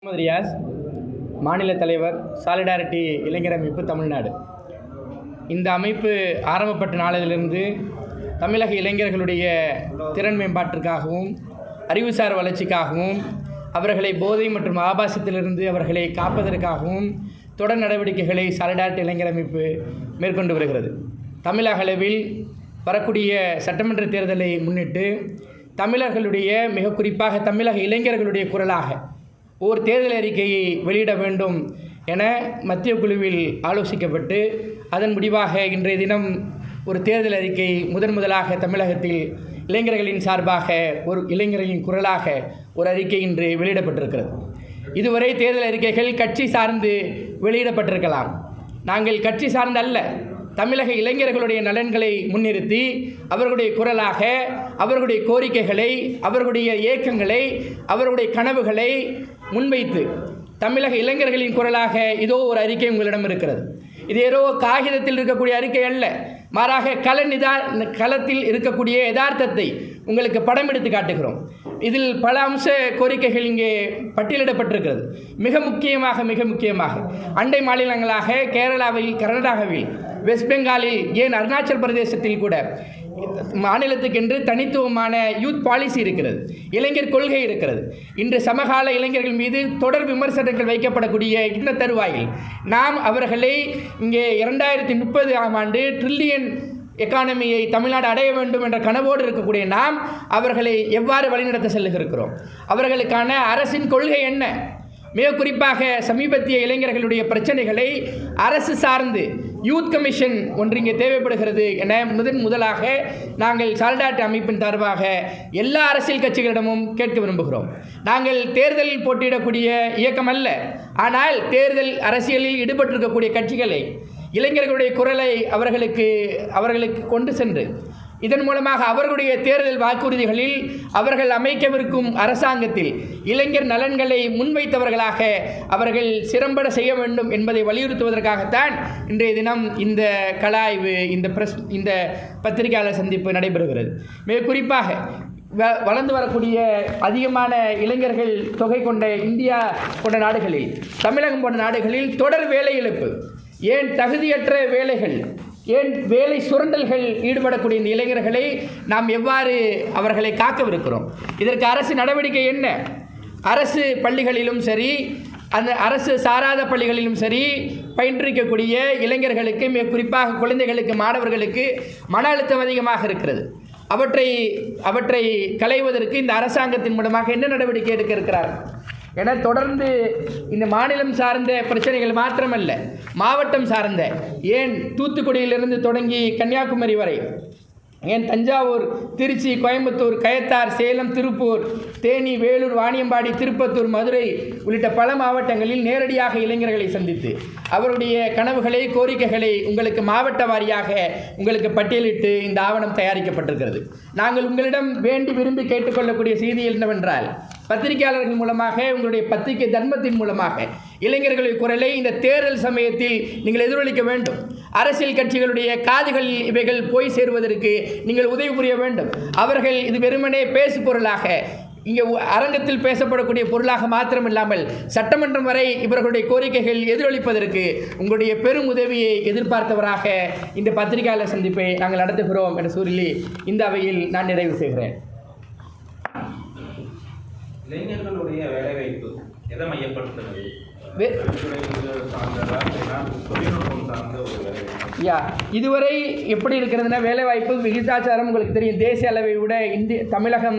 முகமது ரியாஸ், மாநில தலைவர், சாலிடாரிட்டி இளைஞர் அமைப்பு தமிழ்நாடு. இந்த அமைப்பு ஆரம்பப்பட்ட நாளிலிருந்து தமிழக இளைஞர்களுடைய திறன் மேம்பாட்டிற்காகவும் அறிவுசார் வளர்ச்சிக்காகவும் அவர்களை போதை மற்றும் ஆபாசத்திலிருந்து அவர்களை காப்பதற்காகவும் தொடர் நடவடிக்கைகளை சாலிடாரிட்டி இளைஞர் அமைப்பு மேற்கொண்டு வருகிறது. தமிழக அளவில் வரக்கூடிய சட்டமன்ற தேர்தலை முன்னிட்டு தமிழர்களுடைய மிக குறிப்பாக தமிழக இளைஞர்களுடைய குரலாக ஓர் தேர்தல் அறிக்கையை வெளியிட வேண்டும் என மத்திய குழுவில் ஆலோசிக்கப்பட்டு அதன் முடிவாக இன்றைய தினம் ஒரு தேர்தல் அறிக்கை முதலாக தமிழகத்தில் இளைஞர்களின் சார்பாக ஒரு இளைஞர்களின் குரலாக ஒரு அறிக்கை இன்று வெளியிடப்பட்டிருக்கிறது. இதுவரை தேர்தல் அறிக்கைகள் கட்சி சார்ந்து வெளியிடப்பட்டிருக்கலாம். நாங்கள் கட்சி சார்ந்தல்ல, தமிழக இளைஞர்களுடைய நலன்களை முன்னிறுத்தி அவர்களுடைய குரலாக அவர்களுடைய கோரிக்கைகளை, அவர்களுடைய ஏக்கங்களை, அவர்களுடைய கனவுகளை முன்வைத்து தமிழக இளைஞர்களின் குரலாக இதோ ஒரு அறிக்கை உங்களிடம் இருக்கிறது. இது ஏதோ காகிதத்தில் இருக்கக்கூடிய அறிக்கை அல்ல, மாறாக களத்தில் இருக்கக்கூடிய யதார்த்தத்தை உங்களுக்கு படம் எடுத்து காட்டுகிறோம். இதில் பல அம்ச கோரிக்கைகள் இங்கே பட்டியலிடப்பட்டிருக்கிறது. மிக முக்கியமாக அண்டை மாநிலங்களாக கேரளாவில், கர்நாடகாவில், வெஸ்ட் பெங்காலில், ஏன் அருணாச்சல் பிரதேசத்தில் கூட மாநிலத்துக்கென்று தனித்துவமான யூத் பாலிசி இருக்கிறது, இளைஞர் கொள்கை இருக்கிறது. இன்று சமகால இளைஞர்கள் மீது தொடர் விமர்சனங்கள் வைக்கப்படக்கூடிய இந்த தருவாயில் நாம் அவர்களை இங்கே 2030 ஆண்டு ட்ரில்லியன் எக்கானமியை தமிழ்நாடு அடைய வேண்டும் என்ற கனவோடு இருக்கக்கூடிய நாம் அவர்களை எவ்வாறு வழிநடத்த செல்லுகிறோம்? அவர்களுக்கான அரசின் கொள்கை என்ன? மிக குறிப்பாக சமீபத்திய இளைஞர்களுடைய பிரச்சனைகளை அரசு சார்ந்து யூத் கமிஷன் ஒன்று இங்கே தேவைப்படுகிறது என முதலாக நாங்கள் சாலிடாரிட்டி அமைப்பின் சார்பாக எல்லா அரசியல் கட்சிகளிடமும் கேட்க விரும்புகிறோம். நாங்கள் தேர்தலில் போட்டியிடக்கூடிய இயக்கம் அல்ல, ஆனால் தேர்தல் அரசியலில் ஈடுபட்டிருக்கக்கூடிய கட்சிகளை இளைஞர்களுடைய குரலை அவர்களுக்கு கொண்டு சென்று இதன் மூலமாக அவர்களுடைய தேர்தல் வாக்குறுதிகளில் அவர்கள் அமைக்கவிருக்கும் அரசாங்கத்தில் இளைஞர் நலன்களை முன்வைத்தவர்களாக அவர்கள் சிறம்பட செய்ய வேண்டும் என்பதை வலியுறுத்துவதற்காகத்தான் இன்றைய தினம் இந்த கலாய்வு, இந்த பத்திரிகையாளர் சந்திப்பு நடைபெறுகிறது. மிக குறிப்பாக வளர்ந்து வரக்கூடிய அதிகமான இளைஞர்கள் தொகை கொண்ட இந்தியா போன்ற நாடுகளில், தமிழகம் போன்ற நாடுகளில் தொடர் வேலை இழப்பு, ஏன் தகுதியற்ற வேலைகள், ஏன் வேலை சுரண்டல்கள் ஈடுபடக்கூடிய இந்த இளைஞர்களை நாம் எவ்வாறு அவர்களை காக்கவிருக்கிறோம்? இதற்கு அரசு நடவடிக்கை என்ன? அரசு பள்ளிகளிலும் சரி, அந்த அரசு சாராத பள்ளிகளிலும் சரி பயின்றிருக்கக்கூடிய இளைஞர்களுக்கு, மிக குறிப்பாக குழந்தைகளுக்கு, மாணவர்களுக்கு மன அழுத்தம் அதிகமாக இருக்கிறது. அவற்றை களைவதற்கு இந்த அரசாங்கத்தின் மூலமாக என்ன நடவடிக்கை எடுக்க இருக்கிறார் என தொடர்ந்து இந்த மாநிலம் சார்ந்த பிரச்சனைகள் மாத்திரமல்ல, மாவட்டம் சார்ந்த, ஏன் தூத்துக்குடியிலிருந்து தொடங்கி கன்னியாகுமரி வரை, ஏன் தஞ்சாவூர், திருச்சி, கோயம்புத்தூர், கயத்தார், சேலம், திருப்பூர், தேனி, வேலூர், வாணியம்பாடி, திருப்பத்தூர், மதுரை உள்ளிட்ட பல மாவட்டங்களில் நேரடியாக இளைஞர்களை சந்தித்து அவருடைய கனவுகளை, கோரிக்கைகளை உங்களுக்கு மாவட்ட வாரியாக உங்களுக்கு பட்டியலிட்டு இந்த ஆவணம் தயாரிக்கப்பட்டிருக்கிறது. நாங்கள் உங்களிடம் வேண்டி விரும்பி கேட்டுக்கொள்ளக்கூடிய செய்தி என்னவென்றால், பத்திரிகையாளர்கள் மூலமாக, உங்களுடைய பத்திரிகை தர்மத்தின் மூலமாக இளைஞர்களுடைய குரலை இந்த தேர்தல் சமயத்தில் நீங்கள் எதிரொலிக்க வேண்டும். அரசியல் கட்சிகளுடைய காதுகள் இவைகள் போய் சேருவதற்கு நீங்கள் உதவி புரிய வேண்டும். அவர்கள் இது வெறுமனே பேசு பொருளாக, இங்கே அரங்கத்தில் பேசப்படக்கூடிய பொருளாக மாத்திரமில்லாமல் சட்டமன்றம் வரை இவர்களுடைய கோரிக்கைகள் எதிரொலிப்பதற்கு உங்களுடைய பெரும் உதவியை எதிர்பார்த்தவராக இந்த பத்திரிகையாளர் சந்திப்பை நாங்கள் நடத்துகிறோம் என சொல்லி இந்த அவையில் நான் நிறைவு செய்கிறேன். இளைஞர்களுடைய வேலைவாய்ப்பு எதை மையப்படுத்துகிறது? இதுவரை எப்படி இருக்கிறதுனா, வேலைவாய்ப்பு விகிதாச்சாரம் உங்களுக்கு தெரியும். தேசிய அளவை விட தமிழகம்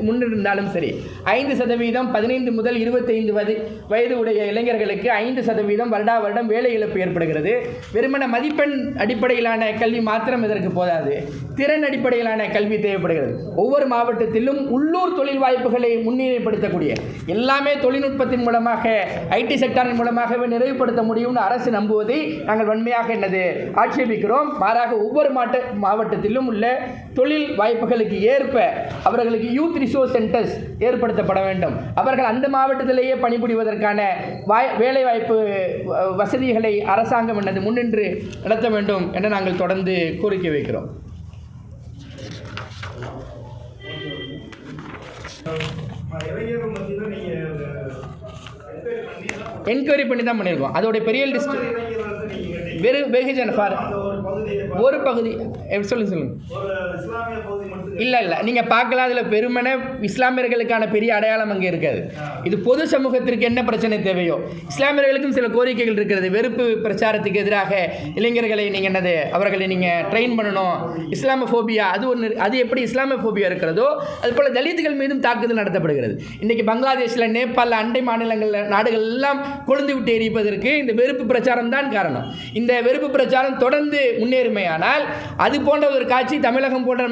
முன்னிருந்தாலும் சரி 5% 15 முதல் 25 வயது உடைய இளைஞர்களுக்கு 5% வருடம் வேலை இழப்பு ஏற்படுகிறது. வெறுமன மதிப்பெண் அடிப்படையிலான கல்வி மாத்திரம் இதற்கு போதாது, திறன் அடிப்படையிலான கல்வி தேவைப்படுகிறது. ஒவ்வொரு மாவட்டத்திலும் உள்ளூர் தொழில் வாய்ப்புகளை முன்னிலைப்படுத்தக்கூடிய, எல்லாமே தொழில்நுட்பத்தின் மூலமாக, ஐடி செக்டாரின் மூலமாகவே நிறைவுபடுத்த முடியும்னு அரசு நம்புவதை நாங்கள் வன்மையாக ஆட்சேபிக்கிறோம். மாறாக ஒவ்வொரு மாவட்டத்திலும் உள்ள தொழில் வாய்ப்புகளுக்கு ஏற்ப அவர்களுக்கு யூத் ரிசோர்ஸ் சென்டர்ஸ் ஏற்படுத்தப்பட வேண்டும். அவர்கள் அந்த மாவட்டத்திலேயே பணிபுரிவதற்கான வேலைவாய்ப்பு வசதிகளை அரசாங்கம் முன்னின்று நடத்த வேண்டும் என நாங்கள் தொடர்ந்து கோரிக்கை வைக்கிறோம். இளைஞர்கள் மத்தியில் நீங்கள் என்கொயரி பண்ணி தான் பண்ணியிருக்கோம். அதோடைய பெரிய லிஸ்ட் வெகுஜன ஃபார் ஒரு பகுதி சொல்லுங்கள். இல்லை நீங்கள் பார்க்கலாம், அதில் பெருமனை இஸ்லாமியர்களுக்கான பெரிய அடையாளம் அங்கே இருக்காது. இது பொது சமூகத்திற்கு என்ன பிரச்சனை தேவையோ, இஸ்லாமியர்களுக்கும் சில கோரிக்கைகள் இருக்கிறது. வெறுப்பு பிரச்சாரத்துக்கு எதிராக இளைஞர்களை நீங்கள் என்னது அவர்களை நீங்கள் ட்ரெயின் பண்ணணும். இஸ்லாமோபியா அது ஒன்று, அது எப்படி இஸ்லாமோபியா இருக்கிறதோ அதுபோல் தலித்துகள் மீதும் தாக்குதல் நடத்தப்படுகிறது. இன்றைக்கி பங்களாதேஷில், நேபாளில், அண்டை மாநிலங்களில் நாடுகள் எல்லாம் கொழுந்து விட்டு எரிப்பதற்கு இந்த வெறுப்பு பிரச்சாரம் தான் காரணம். இந்த வெறுப்பு பிரச்சாரம் தொடர்ந்து முன்னேறுமையானால் அது போன்ற ஒரு காட்சி தமிழகம் போன்ற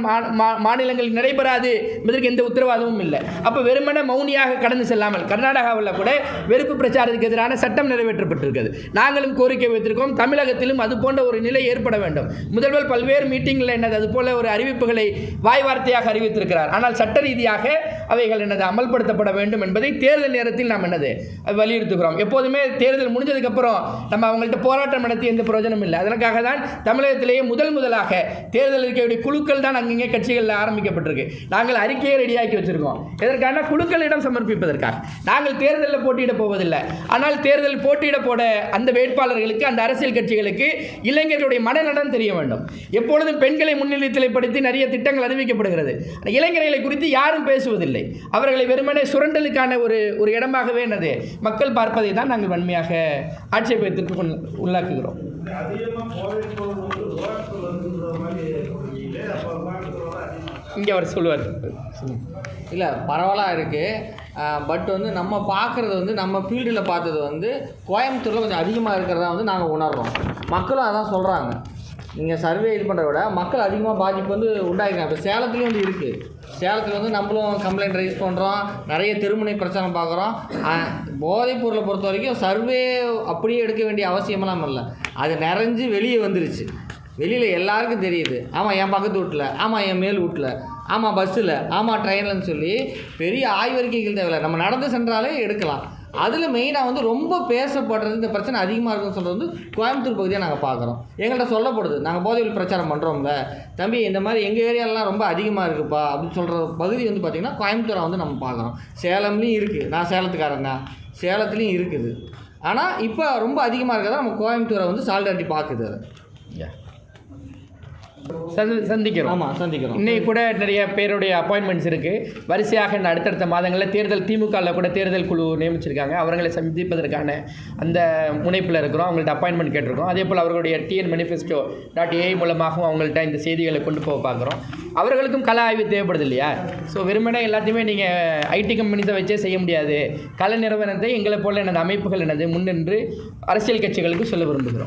மாநிலங்களில் நடைபெறாது என்பதற்கு எந்த உத்தரவாதமும் இல்லை. அப்போ வெறுமனே மௌனியாக கடந்து செல்லாமல் கர்நாடகாவில் கூட வெறுப்பு பிரச்சாரத்துக்கு எதிரான சட்டம் நிறைவேற்றப்பட்டிருக்கிறது. நாங்களும் கோரிக்கை வைத்திருக்கோம், தமிழகத்திலும் அது போன்ற ஒரு நிலை ஏற்பட வேண்டும். முதல்வர் பல்வேறு மீட்டிங்கில் என்னது அது போல ஒரு அறிவிப்புகளை வாய் வார்த்தையாக அறிவித்திருக்கிறார். ஆனால் சட்ட ரீதியாக அவைகள் என்னது அமல்படுத்தப்பட வேண்டும் என்பதை தேர்தல் நேரத்தில் நாம் என்னது வலியுறுத்துகிறோம். எப்போதுமே தேர்தல் முடிஞ்சதுக்கப்புறம் நம்ம அவங்கள்ட்ட போராட்டம் நடத்தி எந்த பிரயோஜனம் இல்லை. அதற்காக தான் தமிழகத்திலேயே முதலாக தேர்தல் இருக்கக்கூடிய குழுக்கள் தான் அங்கங்கே கட்சிகளில் ஆரம்பிக்கப்பட்டிருக்கு. நாங்கள் அறிக்கையை ரெடியாக்கி வச்சிருக்கோம். எதற்கான குழுக்களிடம் சமர்ப்பிப்பதற்காக. நாங்கள் தேர்தலில் போட்டியிட போவதில்லை. ஆனால் தேர்தல் போட்டியிட போட அந்த வேட்பாளர்களுக்கு, அந்த அரசியல் கட்சிகளுக்கு இளைஞர்களுடைய மனநலம் தெரிய வேண்டும். எப்பொழுதும் பெண்களை முன்னிலைப்படுத்தி நிறைய திட்டங்கள் அறிவிக்கப்படுகிறது. இளைஞர்களை குறித்து யாரும் பேசுவதில்லை. அவர்களை வெறுமனே சுரண்டலுக்கான ஒரு இடமாகவே என்னது மக்கள் பார்ப்பதை தான் நாங்கள் வன்மையாக ஆட்சேபத்திற்கு உள்ளாக்குகிறோம். இங்கே அவர் சொல்லுவார். இல்லை பரவாயில்ல இருக்குது. பட் வந்து நம்ம பார்க்குறது வந்து நம்ம ஃபீல்டில் பார்த்தது வந்து கோயம்புத்தூரில் கொஞ்சம் அதிகமாக இருக்கிறதா வந்து நாங்கள் உணர்றோம். மக்களும் அதான் சொல்கிறாங்க. நீங்கள் சர்வே இது பண்ணுறத விட மக்கள் அதிகமாக பாதிப்பு வந்து உண்டாயிருக்காங்க. இப்போ சேலத்துலேயும் வந்து இருக்குது. சேலத்தில் வந்து நம்மளும் கம்ப்ளைண்ட் ரைஸ் பண்ணுறோம், நிறைய தெருமுனை பிரச்சனை பார்க்குறோம். போதைப் பொருளை பொறுத்த வரைக்கும் சர்வே அப்படியே எடுக்க வேண்டிய அவசியமெல்லாம் இல்லை. அது நிறைஞ்சு வெளியே வந்துருச்சு. வெளியில் எல்லாருக்கும் தெரியுது. ஆமாம் என் பக்கத்து வீட்டில், ஆமாம் என் மேல் வீட்டில், ஆமாம் பஸ்ஸில், ஆமாம் ட்ரெயின்லன்னு சொல்லி பெரிய ஆய்வறிக்கைகள் தேவையில்லை. நம்ம நடந்து சென்றாலே எடுக்கலாம். அதில் மெயினாக வந்து ரொம்ப பேசப்படுறது இந்த பிரச்சனை அதிகமாக இருக்குன்னு சொல்கிறது வந்து கோயம்புத்தூர் பகுதியாக நாங்கள் பார்க்குறோம். எங்கள்கிட்ட சொல்லப்படுது, நாங்கள் போதையில் பிரச்சாரம் பண்ணுறோம்ல தம்பி, இந்த மாதிரி எங்கள் ஏரியாலலாம் ரொம்ப அதிகமாக இருக்குப்பா அப்படின்னு சொல்கிற பகுதி வந்து பார்த்திங்கன்னா கோயம்புத்தூரை வந்து நம்ம பார்க்குறோம். சேலம்லேயும் இருக்குது. நான் சேலத்துக்காரங்க, சேலத்துலேயும் இருக்குது. ஆனால் இப்போ ரொம்ப அதிகமாக இருக்கிறதா நம்ம கோயம்புத்தூரை வந்து சாலிடாரிட்டி பார்க்குது. அதை சந்திக்கிறோம். ஆமாம் சந்திக்கிறோம். இன்னைக்கு கூட நிறைய பேருடைய அப்பாயின்மெண்ட்ஸ் இருக்குது. வரிசையாக இந்த அடுத்தடுத்த மாதங்களில் தேர்தல் திமுகவில் கூட தேர்தல் குழு நியமிச்சிருக்காங்க. அவர்களை சந்திப்பதற்கான அந்த முனைப்பில் இருக்கிறோம். அவங்கள்ட்ட அப்பாயின்மெண்ட் கேட்டிருக்கோம். அதே போல் அவர்களுடைய TNmanifesto.ai மூலமாகவும் அவங்கள்ட்ட இந்த செய்திகளை கொண்டு போக பார்க்குறோம். அவர்களுக்கும் கள ஆய்வு தேவைப்படுது இல்லையா? ஸோ வெறுமனே எல்லாத்தையுமே நீங்கள் ஐடி கம்பெனிஸை வச்சே செய்ய முடியாது. கள நிறுவனத்தை எங்களை போல எனது அமைப்புகள் எனது முன்னின்று அரசியல் கட்சிகளுக்கு சொல்ல விரும்புகிறோம்.